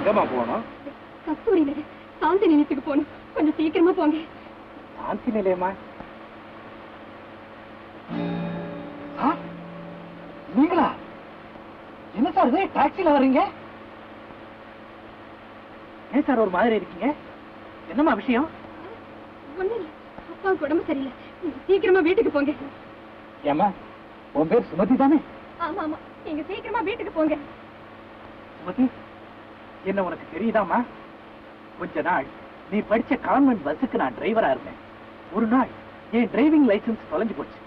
எங்கம்மா போகணும்? கஸ்தூரி நகர் சாந்தி நிலையத்துக்கு போகணும். கொஞ்சம் சீக்கிரமா போங்க. சாந்தி நிலையமா? நீங்களா? என்ன சார் இது டாக்ஸில வர்றீங்க? ஏன் சார் ஒரு மாதிரி இருக்கீங்க? என்னம்மா விஷயம்? ஒண்ணு இல்ல, அப்பாவுக்கு உடம்பு சரியில்லை. நீங்க சீக்கிரமா வீட்டுக்கு போங்க. ஏமா, உன் பேர் சுமதி தானே? ஆமா ஆமா, நீங்க சீக்கிரமா வீட்டுக்கு போங்க. சுமதி, என்ன உனக்கு தெரியுதாமா? கொஞ்ச நாள் நீ படிச்ச கான்வென்ட் பஸ்ஸுக்கு நான் டிரைவரா இருந்தேன். ஒரு நாள் என் டிரைவிங் லைசன்ஸ் தொலைஞ்சு போச்சு.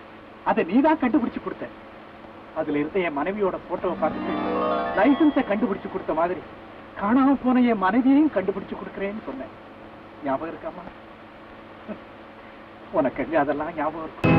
அதை நீதான் கண்டுபிடிச்சு கொடுத்த. அதுல இருந்த என் மனைவியோட போட்டோவை பார்த்துட்டு லைசன்ஸை கண்டுபிடிச்சு கொடுத்த மாதிரி காணாம போன என் மனைவியையும் கண்டுபிடிச்சு கொடுக்கறேன்னு சொன்னேன். ஞாபகம் இருக்காமா? உனக்கு அதெல்லாம் ஞாபகம் இருக்கும்.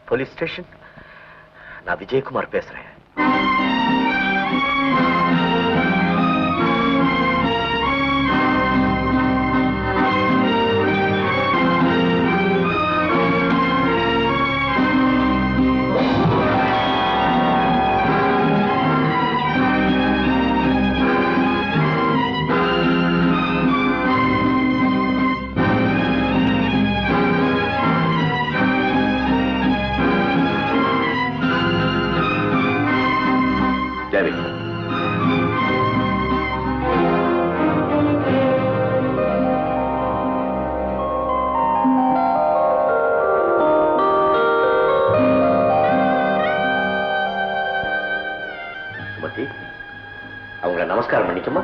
போலீஸ் ஸ்டேஷன், நான் விஜயகுமார் பேசுறேன். அவங்களை நமஸ்காரம் பண்ணிக்குமா?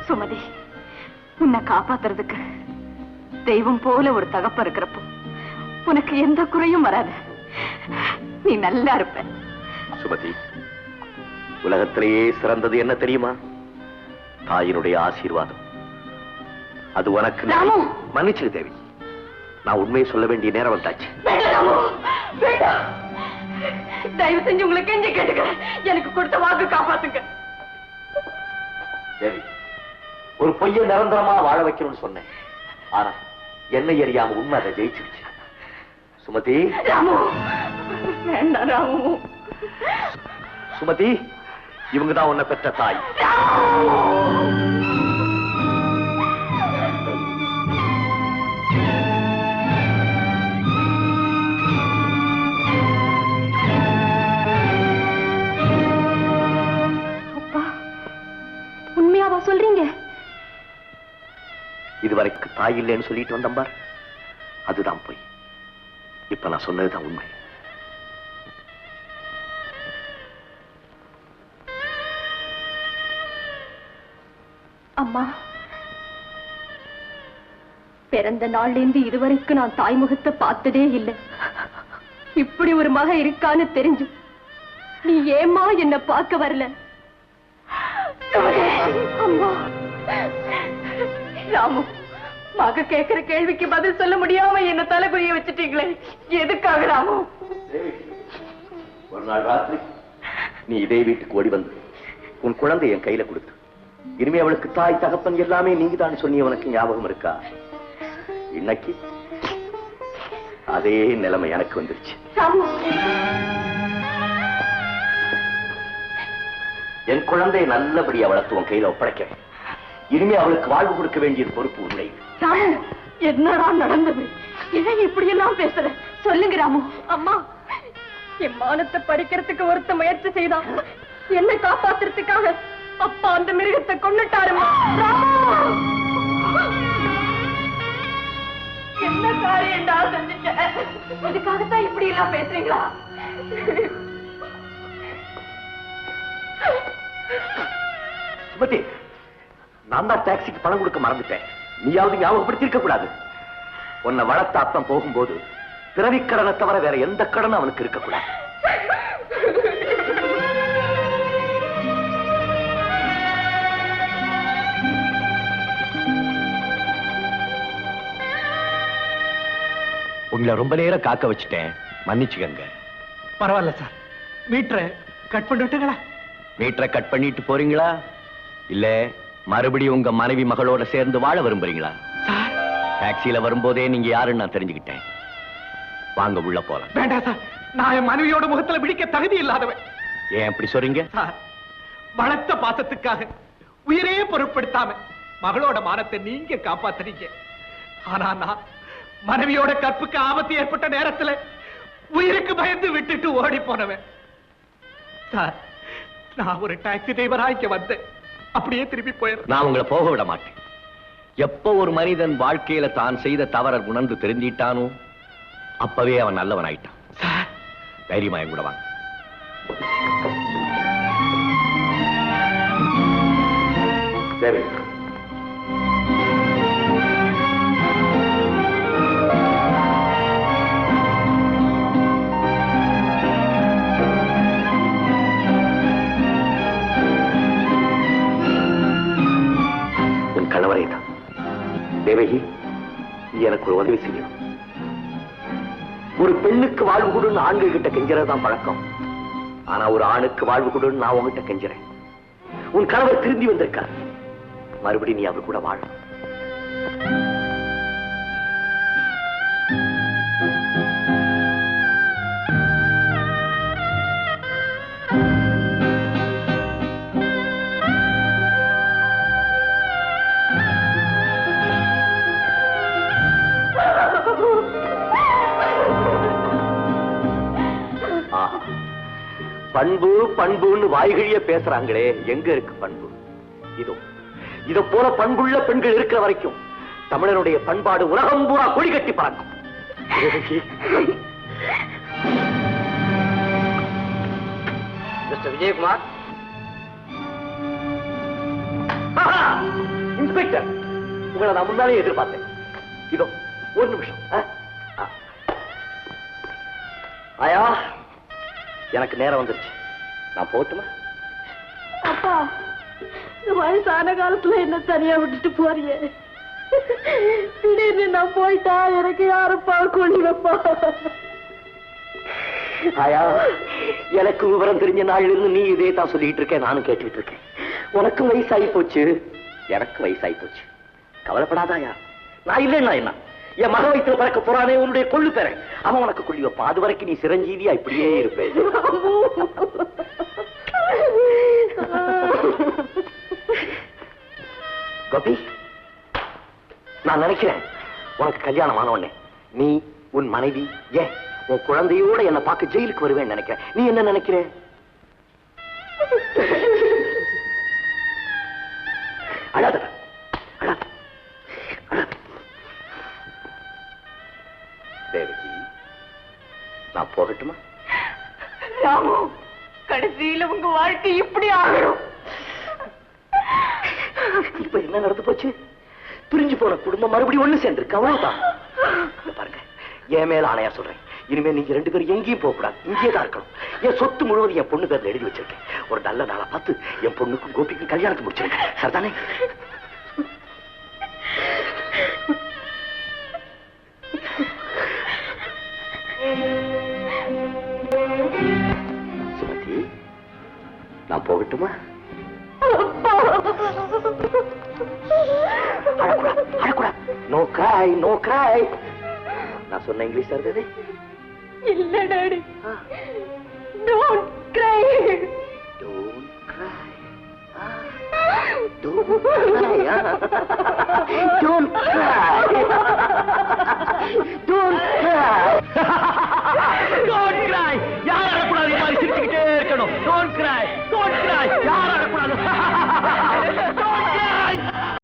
சுமதி, உன்னை காப்பாத்துறதுக்கு தெய்வம் போல ஒரு தகப்ப இருக்கிறப்போ உனக்கு எந்த குறையும் வராது. நீ நல்லா இருப்ப. சுமதி, உலகத்திலேயே சிறந்தது என்ன தெரியுமா? தாயினுடைய ஆசீர்வாதம். அது உனக்கு. மன்னிச்சு தேவி, நான் உண்மையை சொல்ல வேண்டிய நேரம் வந்தாச்சு. தயவு செஞ்சு உங்களை கெஞ்சி கேட்டுக்கிறேன், எனக்கு கொடுத்த வாக்கு காப்பாத்துங்க. தேவி, ஒரு பொய்யை நிரந்தரமா வாழ வைக்கணும்னு சொன்னேன். ஆனா என்னை அறியாம உண்மை அதை ஜெயிச்சிருச்சு. சுமதி. ராமு, வேண்டாம் ராமு. சுமதி, இவங்கதான் உன்னை பெற்ற தாய். உண்மையாவா சொல்றீங்க? இதுவரைக்கும் தாய் இல்லைன்னு சொல்லிட்டு வந்தம்பார், அதுதான் போய். இப்ப நான் சொன்னதுதான் உண்மை. அம்மா, பிறந்த நாள்ல இருந்து இதுவரைக்கும் நான் தாய்முகத்தை பார்த்ததே இல்லை. இப்படி ஒரு மக இருக்கான்னு தெரிஞ்சு நீ ஏமா என்ன பார்க்க வரல? அம்மா. ராமு, மக கேட்கிற கேள்விக்கு பதில் சொல்ல முடியாம என்ன தலைகுறிய வச்சுட்டீங்களே, எதுக்காக ராமு? ஒரு நாள் ராத்திரி நீ இதே வீட்டுக்கு ஓடி வந்து உன் குழந்தை என் கையில கொடுத்து, இனிமே அவளுக்கு தாய் தகப்பன் எல்லாமே நீங்க தான் சொன்னி, உனக்கு ஞாபகம் இருக்கா? இன்னைக்கு அதே நிலைமை எனக்கு வந்துருச்சு. என் குழந்தையை நல்லபடியா வளர்த்து உன் கையில ஒப்படைக்கிறேன். இனிமே அவளுக்கு வாழ்வு கொடுக்க வேண்டிய பொறுப்பு உன்னை. என்னடா நடந்தது? ஏன் இப்படி எல்லாம் பேசுற? சொல்லுங்க ராமு. அம்மா, என் மானத்தை பறிக்கிறதுக்கு ஒருத்த முயற்சி செய்தான். என்னை காப்பாத்துறதுக்காக அப்பா அந்த மிருகத்தை கொன்னுட்டாருமா. ராமு, என்ன காரியம்டா செஞ்சுட்டேன்? இதுக்காகத்தான் இப்படி எல்லாம் பேசுறீங்களா? சுமதி, நான் தான் டாக்ஸிக்கு பணம் கொடுக்க மறந்துட்டேன். நீயாவது ஞாபகப்படுத்தி இருக்க கூடாது. உன்னை வளர்த்த அப்பம் போகும்போது பிறவிக்கடனை தவிர வேற எந்த கடனும் அவனுக்கு இருக்கக்கூடாது. உங்களை ரொம்ப நேரம் காக்க வச்சுட்டேன், மன்னிச்சுக்கங்க. பரவாயில்ல சார். மீட்டரை கட் பண்ணிட்டுங்களா? மீட்டரை கட் பண்ணிட்டு போறீங்களா இல்ல மறுபடியும் உங்க மனைவி மகளோட சேர்ந்து வாழ விரும்புறீங்களா? சார், டாக்ஸியில வரும்போதே நீங்க யாருன்னு நான் தெரிஞ்சுக்கிட்டேன். வாங்க உள்ள போலாம். வேண்டாம் சார், நான் என் மனைவியோட முகத்துல பிடிக்க தகுதி இல்லாதவன். ஏன் அப்படி சொல்றீங்க? சார், வளர்த்த பாசத்துக்காக உயிரே பொருட்படுத்தாம மகளோட மானத்தை நீங்க காப்பாத்துறீங்க. ஆனா நான் மனைவியோட கற்புக்கு ஆபத்து ஏற்பட்ட நேரத்துல உயிருக்கு பயந்து விட்டுட்டு ஓடி போனவன். சார், நான் ஒரு டாக்ஸி டிரைவரா இங்க வந்தேன், அப்படியே திரும்பி போயிடுறேன். நான் உங்களை போக விட மாட்டேன். எப்ப ஒரு மனிதன் வாழ்க்கையில தான் செய்த தவற உணர்ந்து தெரிஞ்சிட்டானோ அப்பவே அவன் நல்லவன் ஆயிட்டான். சார், தைரியமா என் கூட வாங்க. சரி, உன் கணவரை தான். தேவகி, எனக்கு ஒரு உதவி செய்யும். ஒரு பெண்ணுக்கு வாழ்வு கொடுன்னு ஆண்கள் கிட்ட கெஞ்சுறதுதான் பழக்கம். ஆனா ஒரு ஆணுக்கு வாழ்வு கொடுன்னு நான் உங்ககிட்ட கெஞ்சுறேன். உன் கணவர் திரும்பி வந்திருக்கார், மறுபடியும் நீ அவர் கூட வாழ. பண்பு பண்புன்னு வாய்கழிய பேசுறாங்களே, எங்க இருக்கு பண்பு? இத போல பண்புள்ள பெண்கள் இருக்கிற வரைக்கும் தமிழனுடைய பண்பாடு உலகம் பூரா கொடி கட்டி பறக்கும். மிஸ்டர் விஜயகுமார். இன்ஸ்பெக்டர், உங்களை நான் முன்னாலே எதிர்பார்த்தேன். இதோ ஒரு நிமிஷம். ஆயா, எனக்கு நேரம் வந்துருச்சு, நான் போட்டுமா? அப்பா, வயசான காலத்துல என்ன தனியா விட்டுட்டு போறியே? திடீர்னு நான் போயிட்டா எனக்கு யாருப்பா கொள்ளி வைப்பா? ஆயா, எனக்கு விவரம் தெரிஞ்ச நாள்ல இருந்து நீ இதே தான் சொல்லிட்டு இருக்கேன், நானும் கேட்டுட்டு இருக்கேன். உனக்கு வயசாகி போச்சு, எனக்கு வயசாகி போச்சு. கவலைப்படாதாயா, நான் இல்லைன்னா என்ன? என் மக வயிற்றுல பறக்க போறானே உன்னுடைய கொள்ளு பேரன், அவன் உனக்கு கொள்ளி வைப்பான். அது வரைக்கும் நீ சிரஞ்சீவியா இப்படியே இருப்பேன். கோபி, நான் நினைக்கிறேன் உனக்கு கல்யாணம் ஆனவனே நீ உன் மனைவி ஏன் உன் குழந்தையோட என்ன பார்க்க ஜெயிலுக்கு வருவேன்னு நினைக்கிறேன். நீ என்ன நினைக்கிற? அழாத, அழாத, அழாத. தேவகி, நான் போகட்டுமா? ராமு, கடைசியில உங்க வாழ்க்கை இப்படி ஆகணும். இப்ப என்ன நடந்து போச்சு? பிரிஞ்சு போன குடும்பம் மறுபடியும் ஒண்ணு சேர்ந்திருக்கு, அவ்வளவுதான். பாருங்க, என் மேல ஆணையா சொல்றேன், இனிமே நீங்க ரெண்டு பேரும் எங்கேயும் போக கூடாது, இங்கே தான் இருக்கணும். என் சொத்து முழுவதும் என் பொண்ணு பேர்ல எழுதி வச்சிருக்கேன். ஒரு நல்ல நாளா பார்த்து என் பொண்ணுக்கும் கோபிக்கும் கல்யாணத்தை முடிச்சிருக்கேன், சரிதானே? சுமதி, நான் போகட்டுமா? நோ கிரை, நோ கிரை. நான் சொன்ன இங்கிலீஷ் இருந்தது இல்ல daddy. Don't cry. Don't cry. Don't cry. Don't cry. Don't cry. Don't கிரை. யாரும் அழக்கூடாது, மாதிரி சிரிச்சுக்கிட்டே இருக்கணும். டோன்ட் கிரை.